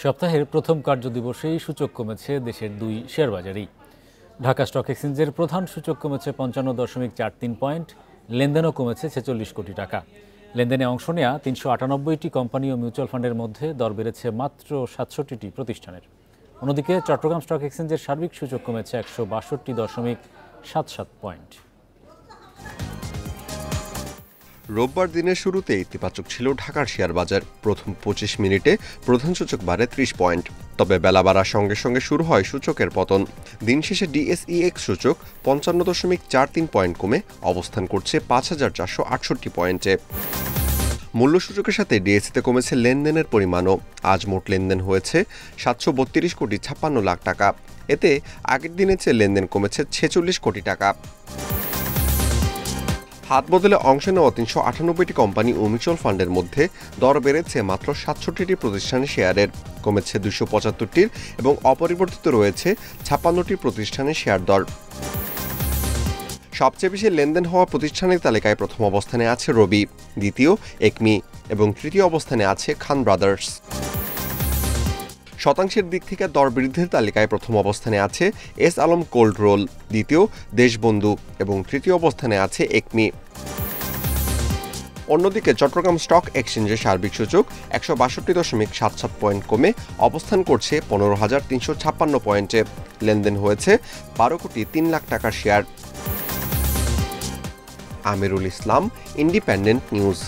সপ্তাহের প্রথম কার্যদিবসেই সূচক কমেছে দেশের দুই শেয়ার বাজারেই। ঢাকা স্টক এক্সচেঞ্জের প্রধান সূচক কমেছে ৫৫.৪৩ পয়েন্ট, লেনদেনও কমেছে ৪৬ কোটি টাকা। লেনদেনে অংশ নেওয়া ৩৯৮টি কোম্পানি ও মিউচুয়াল ফান্ডের মধ্যে দর বেড়েছে মাত্র ৬৭টি প্রতিষ্ঠানের। অন্যদিকে চট্টগ্রাম স্টক এক্সচেঞ্জের সার্বিক সূচক কমেছে ১৬২.৭৭ পয়েন্ট। রোববার দিনের শুরুতে ইতিবাচক ছিল ঢাকার শেয়ার বাজার। প্রথম ২৫ মিনিটে প্রধান সূচক বাড়ে ৩০ পয়েন্ট, তবে বেলা বাড়ার সঙ্গে সঙ্গে শুরু হয় সূচকের পতন। দিন শেষে ডিএসইএক্স সূচক ৫৫.৪৩ পয়েন্ট কমে অবস্থান করছে ৫,৪৬৮ পয়েন্টে। মূল্য সূচকের সাথে ডিএসইতে কমেছে লেনদেনের পরিমাণও। আজ মোট লেনদেন হয়েছে ৭৩২.৫৬ লাখ টাকা। এতে আগের দিনের চেয়ে লেনদেন কমেছে ৪৬ কোটি টাকা। হাত বদলে অংশ নেওয়া ৩৯৮টি কোম্পানি ও মিউচুয়াল ফান্ডের মধ্যে দর বেড়েছে মাত্র ৬৭টি প্রতিষ্ঠানের শেয়ারের, কমেছে ২৭৫টির এবং অপরিবর্তিত রয়েছে ৫৬টি প্রতিষ্ঠানের শেয়ার দর। সবচেয়ে বেশি লেনদেন হওয়া প্রতিষ্ঠানের তালিকায় প্রথম অবস্থানে আছে রবি, দ্বিতীয় একমি এবং তৃতীয় অবস্থানে আছে খান ব্রাদার্স। শতাংশের দিক থেকে দর বৃদ্ধির তালিকায় প্রথম অবস্থানে আছে এস আলম কোল্ড রোল, দ্বিতীয় দেশবন্ধু এবং তৃতীয় অবস্থানে আছে একমি। অন্যদিকে চট্টগ্রাম স্টক এক্সচেঞ্জের সার্বিক সূচক ১৬২.৭৭ পয়েন্ট কমে অবস্থান করছে ১৫,৩৫৬ পয়েন্টে। লেনদেন হয়েছে ১২ কোটি ৩ লাখ টাকার share. Amirul Islam, independent news.